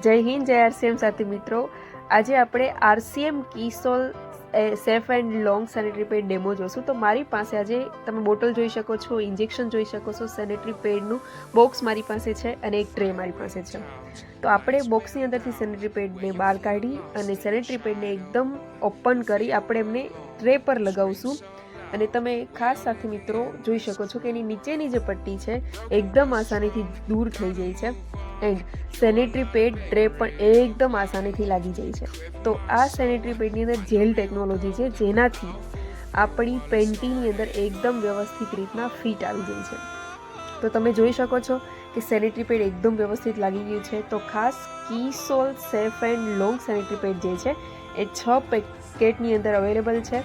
જય હિન્દ, જય આરસીએમ સાથી મિત્રો. આજે આપણે આરસીએમ કીસોલ safe and long sanitary pad demo જોશું. તો મારી પાસે આજે તમે બોટલ જોઈ શકો છો, ઇન્જેક્શન જોઈ શકો છો, સેનેટરી પેડનું બોક્સ મારી પાસે છે અને એક ટ્રે મારી પાસે છે. તો આપણે બોક્સની અંદરથી સેનેટરી પેડને બહાર કાઢી અને સેનેટરી પેડને એકદમ ઓપન કરી આપણે એમને ટ્રે પર લગાવશું. અને તમે ખાસ સાથે મિત્રો જોઈ શકો છો કે એની નીચેની જે પટ્ટી છે એકદમ આસાનીથી દૂર થઈ જાય છે એન્ડ સેનેટરી પેડ ટ્રે પણ એકદમ આસાનીથી લાગી જાય છે. તો આ સેનેટરી પેડની અંદર જેલ ટેકનોલોજી છે, જેનાથી આપણી પેન્ટીની અંદર એકદમ વ્યવસ્થિત રીતના ફિટ આવી જાય છે. તો તમે જોઈ શકો છો કે સેનેટરી પેડ એકદમ વ્યવસ્થિત લાગી ગયું છે. તો ખાસ કીસોલ safe and long sanitary pad જે છે એ 6 પેકેટની અંદર અવેલેબલ છે,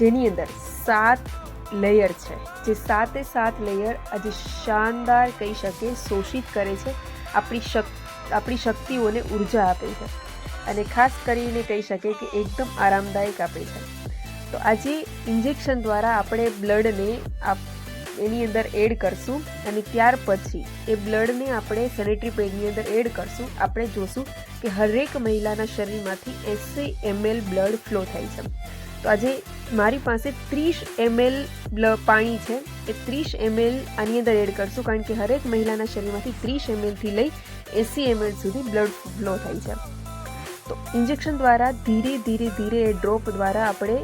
જેની અંદર 7 લેયર છે. જે 7 લેયર આજે શાનદાર કહી શકે શોષિત કરે છે, આપણી શક્તિઓને ઉર્જા આપે છે અને ખાસ કરીને કહી શકે કે એકદમ આરામદાયક આપે છે. તો આજે ઇન્જેક્શન દ્વારા આપણે બ્લડને એની અંદર એડ કરશું અને ત્યાર પછી એ બ્લડને આપણે સેનેટરી પેડની અંદર એડ કરશું. આપણે જોશું કે હરેક મહિલાના શરીરમાંથી 80 ml બ્લડ ફ્લો થાય છે. તો આજે મારી પાસે 30 ml પાણી છે, એ 30 ml આની અંદર એડ કરશું, કારણ કે હરેક મહિલાના શરીરમાંથી 30 ml થી લઈ 80 ml સુધી બ્લડ ફ્લો થાય છે. તો ઇન્જેક્શન દ્વારા ધીરે ધીરે એ ડ્રોપ દ્વારા આપણે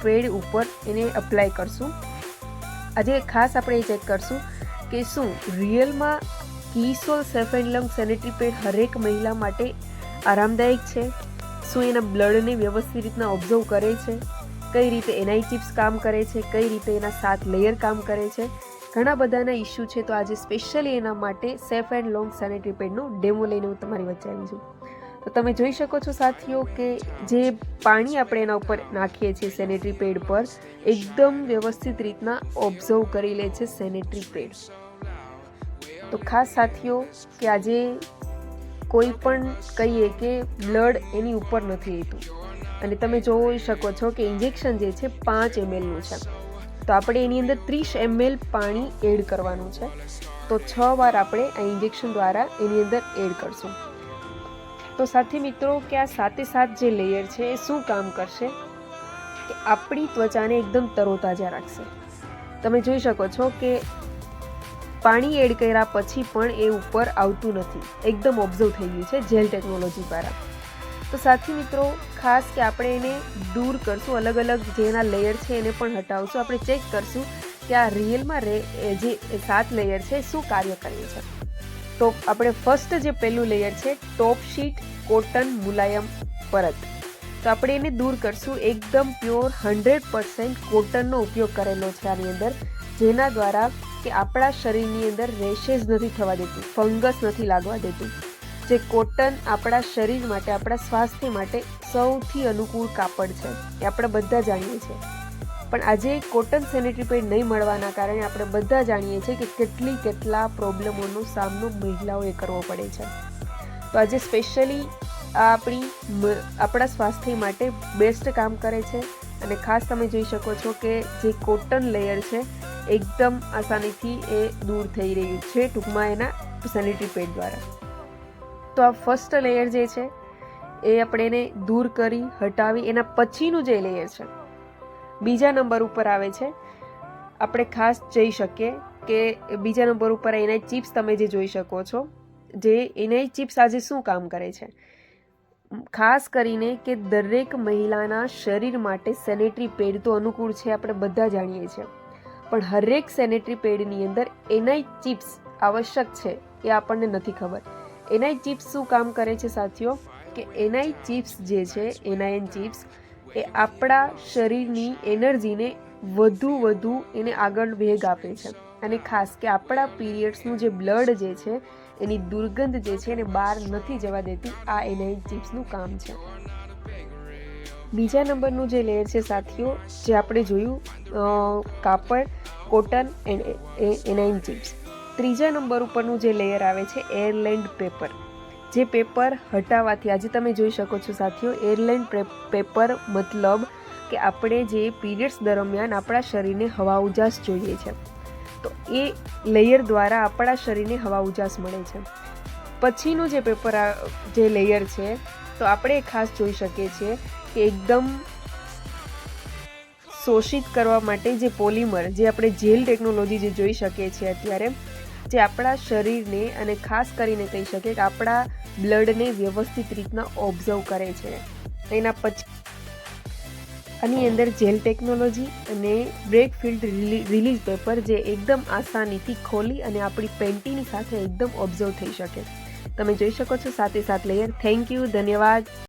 પેડ ઉપર એને અપ્લાય કરશું. આજે ખાસ આપણે એ ચેક કરશું કે શું રિયલમાં કીસોલ safe and long sanitary pad હરેક મહિલા માટે આરામદાયક છે. શું એના બ્લડને વ્યવસ્થિત રીતના ઓબ્ઝર્વ કરે છે, કઈ રીતે એનઆઈ ચિપ્સ કામ કરે છે, કઈ રીતે એના 7 લેયર કામ કરે છે. ઘણા બધાના ઇસ્યુ છે. તો આજે સ્પેશિયલી એના માટે સેફ એન્ડ લોંગ સેનેટરી પેડનો ડેમો લઈને હું તમારી વચ્ચે આવી છું. તો તમે જોઈ શકો છો સાથીઓ કે જે પાણી આપણે એના ઉપર નાખીએ છીએ સેનેટરી પેડ પર, એકદમ વ્યવસ્થિત રીતના ઓબ્ઝર્વ કરી લે છે સેનેટરી પેડ. તો ખાસ સાથીઓ કે આજે કોઈ પણ કહીએ કે બ્લડ એની ઉપર નથી રહેતું અને તમે જોઈ શકો છો કે ઇન્જેક્શન જે છે 5 mlનું છે. તો આપણે એની અંદર 30 ml પાણી એડ કરવાનું છે. તો 6 વાર આપણે આ ઇન્જેક્શન દ્વારા એની અંદર એડ કરશું. તો સાથી મિત્રો કે આ 7 જે લેયર છે એ શું કામ કરશે કે આપણી ત્વચાને એકદમ તરોતાજા રાખશે. તમે જોઈ શકો છો કે પાણી એડ કર્યા પછી પણ એ ઉપર આવતું નથી, એકદમ ઓબ્ઝર્વ થઈ ગયું છે જેલ ટેકનોલોજી દ્વારા. તો સાથી મિત્રો ખાસ કે આપણે એને દૂર કરશું, અલગ અલગ જેના લેયર છે એને પણ હટાવશું. આપણે ચેક કરશું કે આ રિયલમાં જે 7 લેયર છે શું કાર્ય કરે છે. તો આપણે ફર્સ્ટ જે પહેલું લેયર છે ટોપ શીટ કોટન મુલાયમ પરત, તો આપણે એને દૂર કરશું. એકદમ પ્યોર 100% કોટનનો ઉપયોગ કરેલો છે આની અંદર, જેના દ્વારા કે આપણા શરીરની અંદર રેશેસ નથી થવા દેતું, ફંગસ નથી લાગવા દેતું. જે કોટન આપણા શરીર માટે, આપણા સ્વાસ્થ્ય માટે સૌથી અનુકૂળ કાપડ છે, એ આપણે બધા જાણીએ છીએ. પણ આજે કોટન સેનેટરી પેડ નહીં મળવાના કારણે આપણે બધા જાણીએ છીએ કે કેટલા પ્રોબ્લેમોનો સામનો મહિલાઓએ કરવો પડે છે. તો આજે સ્પેશિયલી આપણા સ્વાસ્થ્ય માટે બેસ્ટ કામ કરે છે. અને ખાસ તમે જોઈ શકો છો કે જે કોટન લેયર છે એકદમ આસાનીથી એ દૂર થઈ રહ્યું છે, ટૂંકમાં એના સેનેટરી પેડ દ્વારા. તો આ ફર્સ્ટ લેયર જે છે એ આપણે એને દૂર કરી હટાવી, એના પછીનું જે લેયર છે બીજા નંબર ઉપર આવે છે. આપણે ખાસ જઈ શકીએ કે બીજા નંબર ઉપર એનઆઈ ચિપ્સ તમે જે જોઈ શકો છો, જે એનઆઈ ચિપ્સ આજે શું કામ કરે છે ખાસ કરીને કે દરેક મહિલાના શરીર માટે સેનેટરી પેડ તો અનુકૂળ છે, આપણે બધા જાણીએ છીએ. પણ હરેક સેનેટરી પેડની અંદર એનઆઈ ચિપ્સ આવશ્યક છે એ આપણને નથી ખબર. એનઆઈ ચિપ્સ શું કામ કરે છે સાથીઓ કે એનઆઈ ચિપ્સ જે છે, એનઆઈએન ચિપ્સ એ આપણા શરીરની એનર્જીને વધુ એને આગળ વેગ આપે છે. અને ખાસ કે આપણા પીરિયડ્સનું જે બ્લડ જે છે એની દુર્ગંધ જે છે એને બહાર નથી જવા દેતી. આ એનઆઈ ચિપ્સનું કામ છે. બીજા નંબરનું જે લેયર છે સાથીઓ, જે આપણે જોયું કાપડ કોટન એન્ડ એનઆઈ ચિપ્સ. ત્રીજા નંબર ઉપરનું જે લેયર આવે છે એરલેન્ડ પેપર. જે પેપર હટાવવાથી આજે તમે જોઈ શકો છો સાથીઓ, એરલેન્ડ પેપર મતલબ કે આપણે જે પીરિયડ્સ દરમિયાન આપણા શરીરને હવા ઉજાસ જોઈએ છે, તો એ લેયર દ્વારા આપણા શરીરને હવા ઉજાસ મળે છે. પછીનું જે પેપર જે લેયર છે તો આપણે ખાસ જોઈ શકીએ છીએ કે એકદમ શોષિત કરવા માટે જે પોલિમર, જે આપણે જેલ ટેકનોલોજી જે જોઈ શકીએ છીએ અત્યારે, જે આપણા શરીરને અને ખાસ કરીને કહી શકીએ કે આપણા બ્લડને વ્યવસ્થિત રીતના ઓબ્ઝર્વ કરે છે. એના પછી આની અંદર જેલ ટેકનોલોજી અને બ્રેક ફિલ્ડ રિલીઝ પેપર જે એકદમ આસાનીથી ખોલી અને આપણી પેન્ટીની સાથે એકદમ ઓબ્ઝર્વ થઈ શકે. તમે જોઈ શકો છો સાથે લેયર. થેન્ક યુ, ધન્યવાદ.